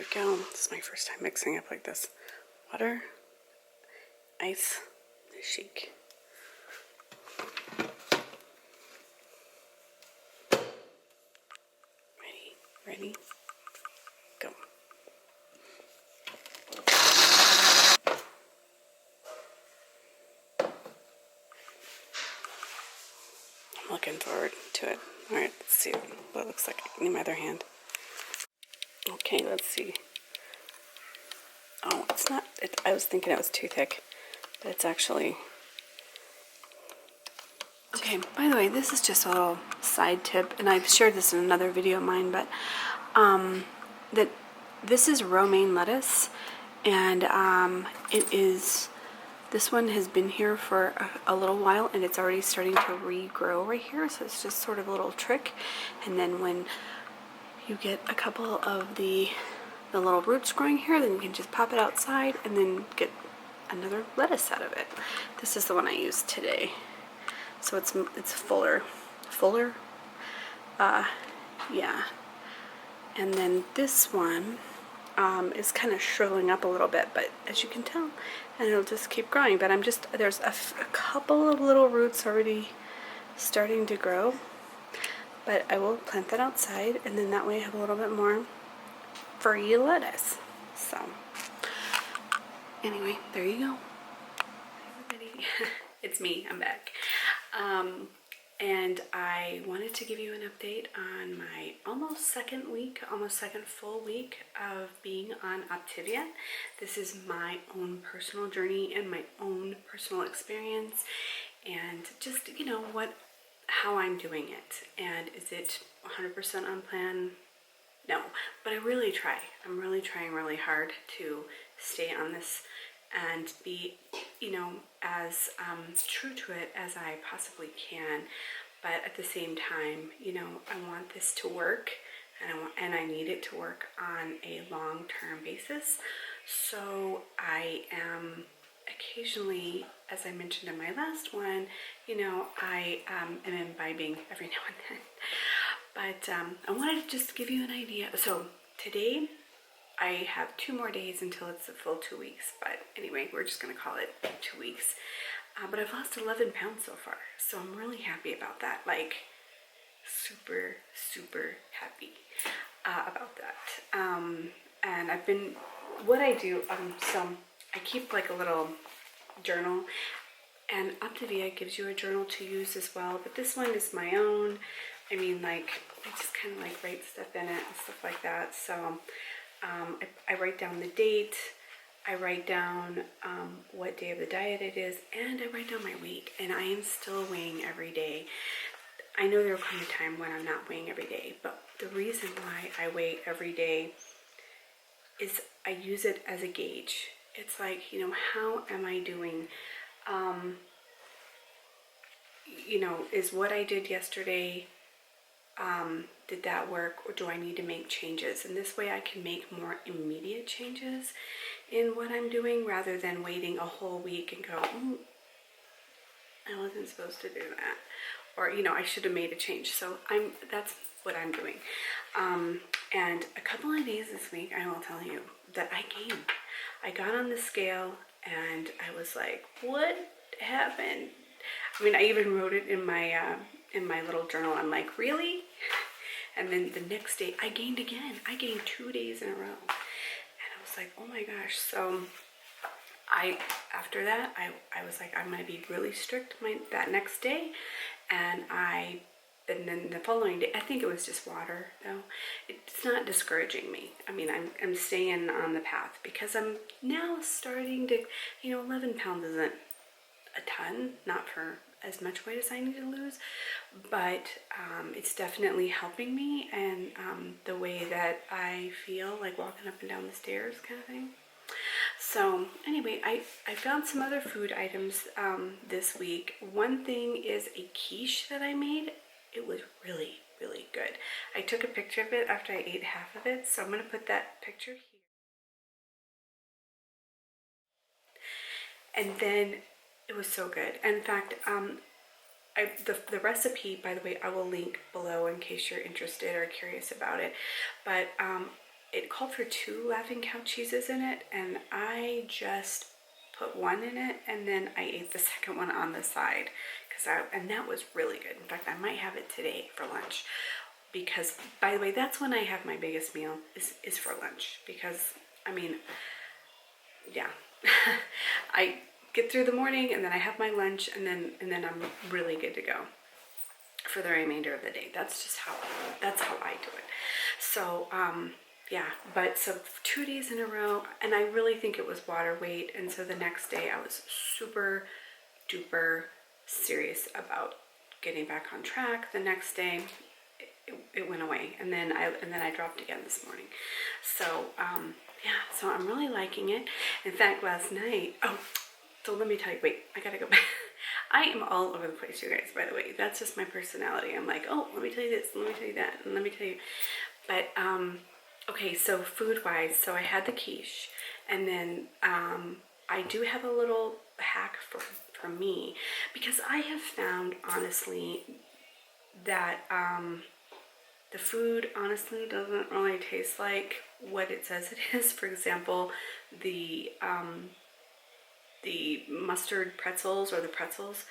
we go. This is my first time mixing up like this. Water, ice, shake. Ready, go. I'm looking forward to it. Alright, let's see what it looks like in my other hand. Okay, let's see. Oh, it's not, I was thinking it was too thick, but it's actually... Okay, by the way, this is just a little side tip, and I've shared this in another video of mine, but that this is romaine lettuce, and this one has been here for a little while, and it's already starting to regrow right here, so it's just sort of a little trick. And then when you get a couple of the little roots growing here, then you can just pop it outside and then get another lettuce out of it. This is the one I used today. So it's fuller, yeah. And then this one is kind of shriveling up a little bit, but as you can tell, and it'll just keep growing. But there's a couple of little roots already starting to grow, but I will plant that outside, and then that way I have a little bit more free lettuce. So anyway, there you go. Hi everybody. It's me, I'm back. And I wanted to give you an update on my almost second full week of being on Optavia. This is my own personal journey and my own personal experience, and just, you know, how I'm doing it. And is it 100% on plan? No, but I really try. I'm really trying really hard to stay on this and be, you know, as true to it as I possibly can. But at the same time, you know, I want this to work, and I need it to work on a long-term basis. So I am occasionally, as I mentioned in my last one, you know, I am imbibing every now and then. But I wanted to just give you an idea. So today, I have 2 more days until it's a full 2 weeks, but anyway, we're just going to call it 2 weeks. But I've lost 11 pounds so far, so I'm really happy about that, like super, super happy about that. And I've been, what I do, so I keep like a little journal, and Optavia gives you a journal to use as well, but this one is my own. I mean, like, I just kind of like write stuff in it and stuff like that, so... I write down the date, I write down what day of the diet it is, and I write down my weight, and I am still weighing every day. I know there will come a time when I'm not weighing every day, but the reason why I weigh every day is I use it as a gauge. It's like, you know, how am I doing? You know, is what I did yesterday, did that work, or do I need to make changes? And this way I can make more immediate changes in what I'm doing, rather than waiting a whole week and go, I wasn't supposed to do that, or, you know, I should have made a change. So that's what I'm doing. And a couple of days this week, I will tell you that I gained. I got on the scale and I was like, what happened? I mean, I even wrote it in my little journal. I'm like, really? And then the next day I gained again. I gained 2 days in a row, and I was like, oh my gosh. So after that I was like, I'm gonna be really strict that next day, and then the following day, I think it was just water though. It's not discouraging me. I mean, I'm staying on the path, because I'm now starting to, you know, 11 pounds isn't a ton, not for as much weight as I need to lose, but it's definitely helping me, and the way that I feel like walking up and down the stairs kind of thing. So anyway, I found some other food items this week. One thing is a quiche that I made. It was really, really good. I took a picture of it after I ate half of it, so I'm going to put that picture here. And then it was so good. In fact, the recipe, by the way, I will link below in case you're interested or curious about it. But it called for 2 Laughing Cow cheeses in it, and I just put 1 in it, and then I ate the second one on the side, and that was really good. In fact, I might have it today for lunch, because, by the way, that's when I have my biggest meal, is for lunch, because, I mean, yeah, I get through the morning, and then I have my lunch, and then I'm really good to go for the remainder of the day. That's just how I do it. So, yeah, but so 2 days in a row, and I really think it was water weight, and so the next day I was super duper serious about getting back on track. The next day it went away, and then I dropped again this morning. So yeah, so I'm really liking it. In fact, last night, so let me tell you, wait, I gotta go back. I am all over the place, you guys, by the way. That's just my personality. I'm like, oh, let me tell you this, let me tell you that, and let me tell you. But, okay, so food-wise, so I had the quiche, and then I do have a little hack for me, because I have found, honestly, that the food, honestly, doesn't really taste like what it says it is. For example, the mustard pretzels, or the pretzels,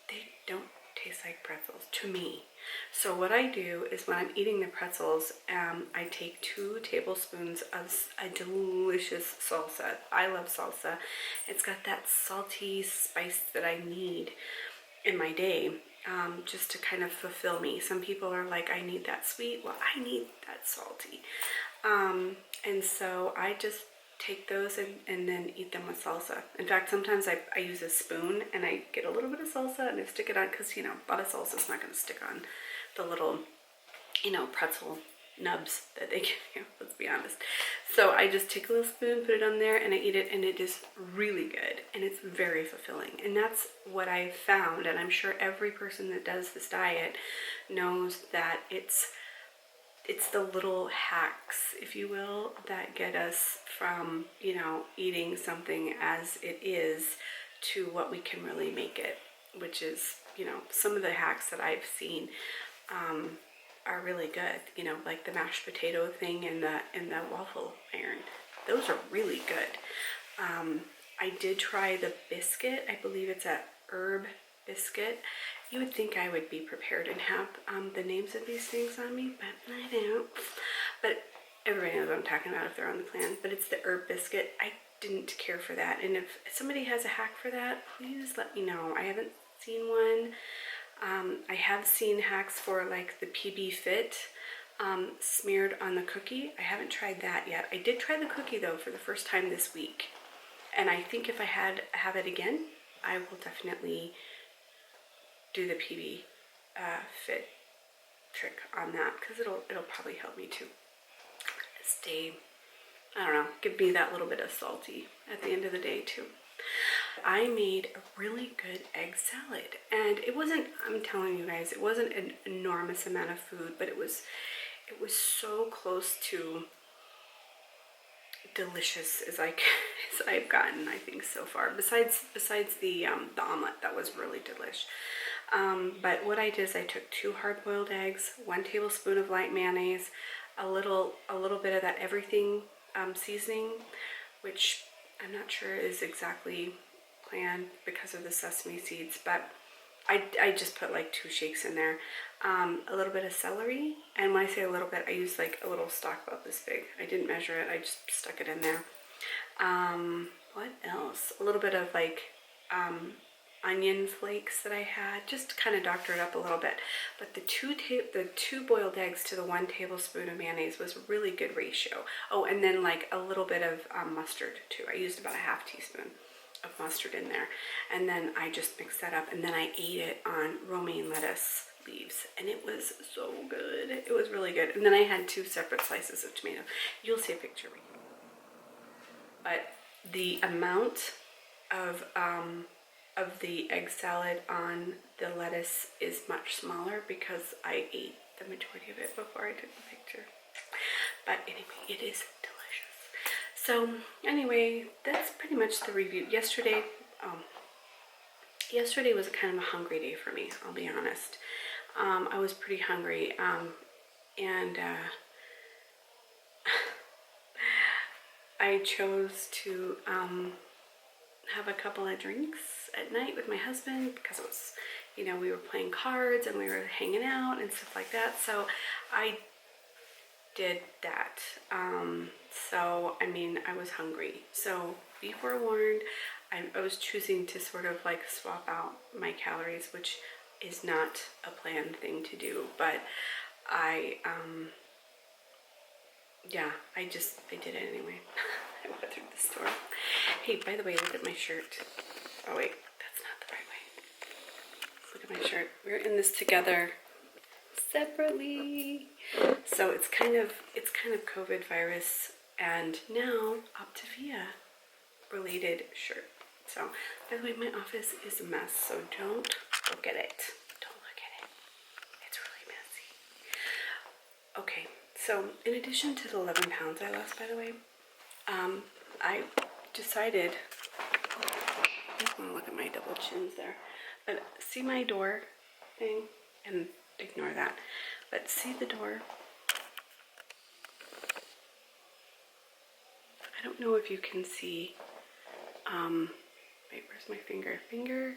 they don't taste like pretzels to me. So what I do is, when I'm eating the pretzels, I take 2 tablespoons of a delicious salsa. I love salsa. It's got that salty spice that I need in my day, just to kind of fulfill me. Some people are like, I need that sweet. Well, I need that salty. And so I just take those and then eat them with salsa. In fact, sometimes I use a spoon, and I get a little bit of salsa and I stick it on, because, you know, a lot of salsa is not going to stick on the little, you know, pretzel nubs that they give you, let's be honest. So I just take a little spoon, put it on there, and I eat it, and it is really good, and it's very fulfilling. And that's what I found, and I'm sure every person that does this diet knows that it's the little hacks, if you will, that get us from, you know, eating something as it is to what we can really make it, which is, you know, some of the hacks that I've seen are really good. You know, like the mashed potato thing and the waffle iron. Those are really good. I did try the biscuit. I believe it's a herb biscuit. You would think I would be prepared and have the names of these things on me, but I don't. But everybody knows what I'm talking about if they're on the plan. But it's the herb biscuit. I didn't care for that. And if somebody has a hack for that, please let me know. I haven't seen one. I have seen hacks for like the PB Fit smeared on the cookie. I haven't tried that yet. I did try the cookie though for the first time this week. And I think if I have it again, I will definitely do the PB Fit trick on that, because it'll probably help me to stay, I don't know, give me that little bit of salty at the end of the day too. I made a really good egg salad, and it wasn't, I'm telling you guys, it wasn't an enormous amount of food, but it was so close to delicious as I've gotten, I think, so far. Besides the omelet, that was really delish. But what I did is I took 2 hard-boiled eggs, 1 tablespoon of light mayonnaise, a little bit of that everything seasoning, which I'm not sure is exactly planned because of the sesame seeds, but I just put like 2 shakes in there. A little bit of celery, and when I say a little bit, I used like a little stalk about this big. I didn't measure it, I just stuck it in there. What else? A little bit of like onion flakes that I had, just to kind of doctor it up a little bit. But the 2 boiled eggs to the 1 tablespoon of mayonnaise was a really good ratio. Oh, and then like a little bit of mustard too. I used about a half teaspoon of mustard in there, and then I just mixed that up, and then I ate it on romaine lettuce leaves, and it was so good. It was really good. And then I had 2 separate slices of tomato. You'll see a picture. But the amount of the egg salad on the lettuce is much smaller because I ate the majority of it before I took the picture. But anyway, it is delicious. So anyway, that's pretty much the review. Yesterday was kind of a hungry day for me, I'll be honest. I was pretty hungry, and I chose to have a couple of drinks at night with my husband because it was, you know, we were playing cards and we were hanging out and stuff like that. So I did that. So, I mean, I was hungry. So be forewarned, I was choosing to sort of like swap out my calories, which is not a planned thing to do, but yeah, I did it anyway. I went through the store. Hey, by the way, look at my shirt. Oh wait, that's not the right way. Look at my shirt. We're in this together separately. So it's kind of COVID virus and now Optavia related shirt. So, by the way, my office is a mess, so don't look at it. Don't look at it. It's really messy. Okay, so in addition to the 11 pounds I lost, by the way, I decided, I just want to look at my double chins there, but see my door thing, and ignore that, but see the door? I don't know if you can see, wait, where's my finger?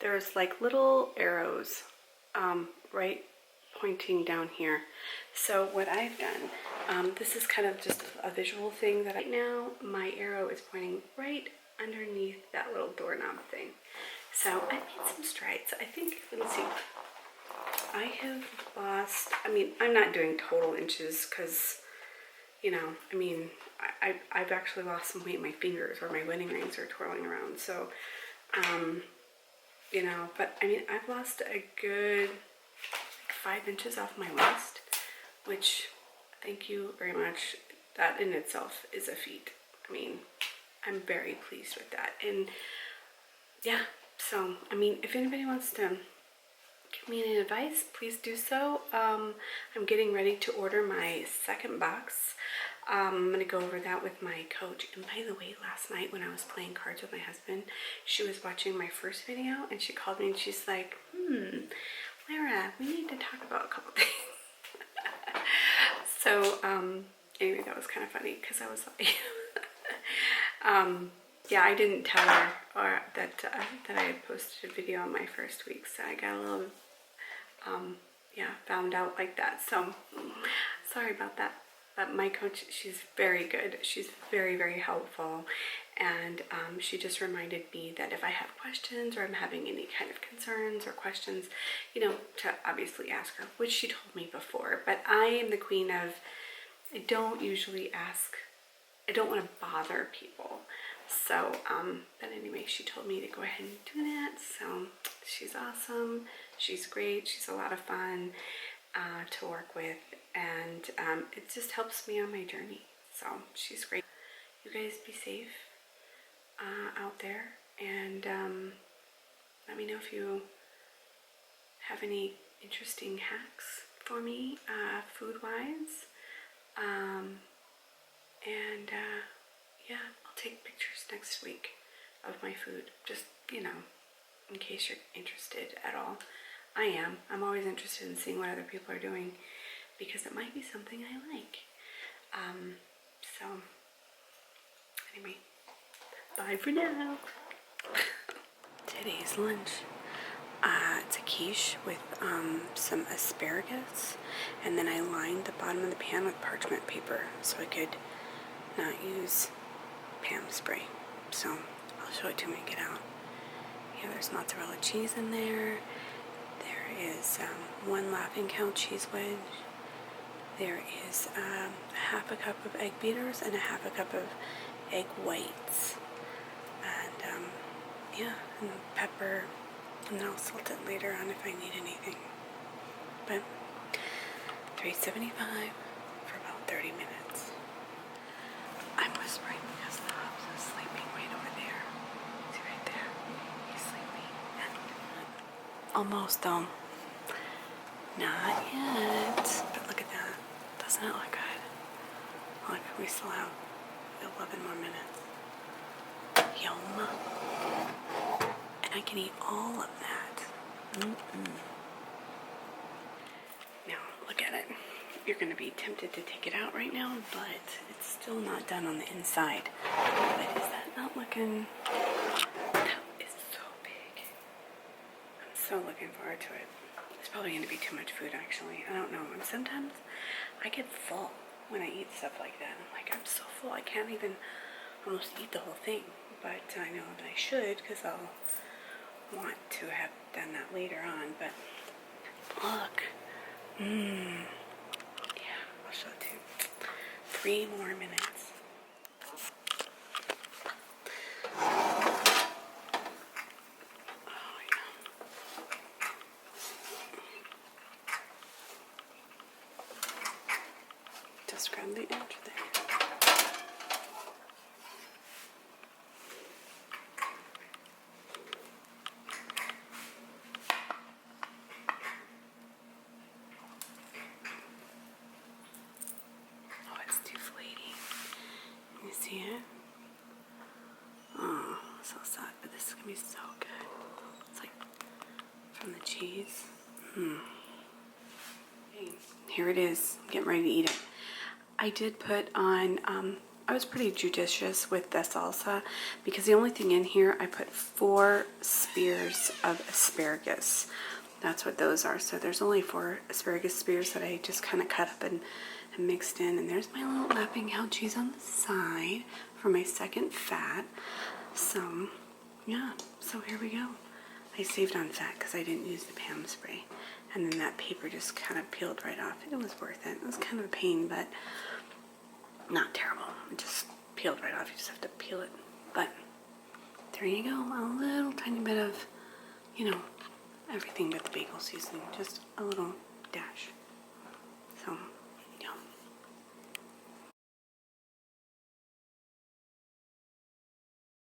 There's like little arrows, right pointing down here. So what I've done, this is kind of just a visual thing that right now my arrow is pointing right underneath that little doorknob thing. So I made some strides. I think, let me see. I have lost, I mean, I'm not doing total inches because, you know, I mean, I've actually lost some weight in my fingers where my wedding rings are twirling around. So, you know, but I mean, I've lost a good 5 inches off my waist, which, thank you very much. That in itself is a feat. I mean, I'm very pleased with that. And yeah, so, I mean, if anybody wants to give me any advice, please do so. I'm getting ready to order my second box. I'm going to go over that with my coach. And by the way, last night when I was playing cards with my husband, she was watching my first video and she called me and she's like, Lara, we need to talk about a couple things. So, anyway, that was kind of funny because I was like, yeah, I didn't tell her that I had posted a video on my first week, so I got a little, yeah, found out like that. So, sorry about that. But my coach, she's very good. She's very, very helpful. And she just reminded me that if I have questions or I'm having any kind of concerns or questions, you know, to obviously ask her, which she told me before. But I am the queen of, I don't usually ask, I don't want to bother people. So, but anyway, she told me to go ahead and do that. So she's awesome. She's great. She's a lot of fun to work with. And it just helps me on my journey. So she's great. You guys be safe out there. And let me know if you have any interesting hacks for me, food-wise. Yeah, I'll take pictures next week of my food, just, you know, in case you're interested at all. I am. I'm always interested in seeing what other people are doing because it might be something I like. So, anyway, bye for now. Today's lunch. It's a quiche with some asparagus, and then I lined the bottom of the pan with parchment paper so I could not use Pam spray. So I'll show it to you when I get out. Yeah, there's mozzarella cheese in there. There is 1 Laughing Cow cheese wedge. There is half a cup of egg beaters and a half a cup of egg whites. And yeah, and pepper. And I'll salt it later on if I need anything. But $3.75 for about 30 minutes. I'm whispering because the house is sleeping right over there. See right there? He's sleeping. Almost though. Not yet. But look at that. Doesn't it look good? Look, we still have 11 more minutes. Yum. And I can eat all of that. Now, look at it. you're going to be tempted to take it out right now, but it's still not done on the inside. But is that not looking... That is so big. I'm so looking forward to it. It's probably going to be too much food, actually. I don't know. And sometimes I get full when I eat stuff like that. I'm like, I'm so full, I can't even almost eat the whole thing. But I know that I should, because I'll want to have done that later on. But look. Yeah, I'll show it to you. 3 more minutes. Oh, yeah. Just grab the edge there. Oh, it's too flaky. You see it? Oh, so sad, but this is gonna be so good. It's like from the cheese. Okay, here it is. Getting ready to eat it. I did put on, I was pretty judicious with the salsa because the only thing in here, I put 4 spears of asparagus. That's what those are. So there's only 4 asparagus spears that I just kind of cut up and mixed in. And there's my little lapping cow cheese on the side for my second fat. So, yeah. So here we go. I saved on fat because I didn't use the Pam spray. And then that paper just kind of peeled right off. It was worth it. It was kind of a pain, but not terrible. It just peeled right off. You just have to peel it. But there you go. A little tiny bit of, you know, everything but the bagel seasoning. Just a little dash. So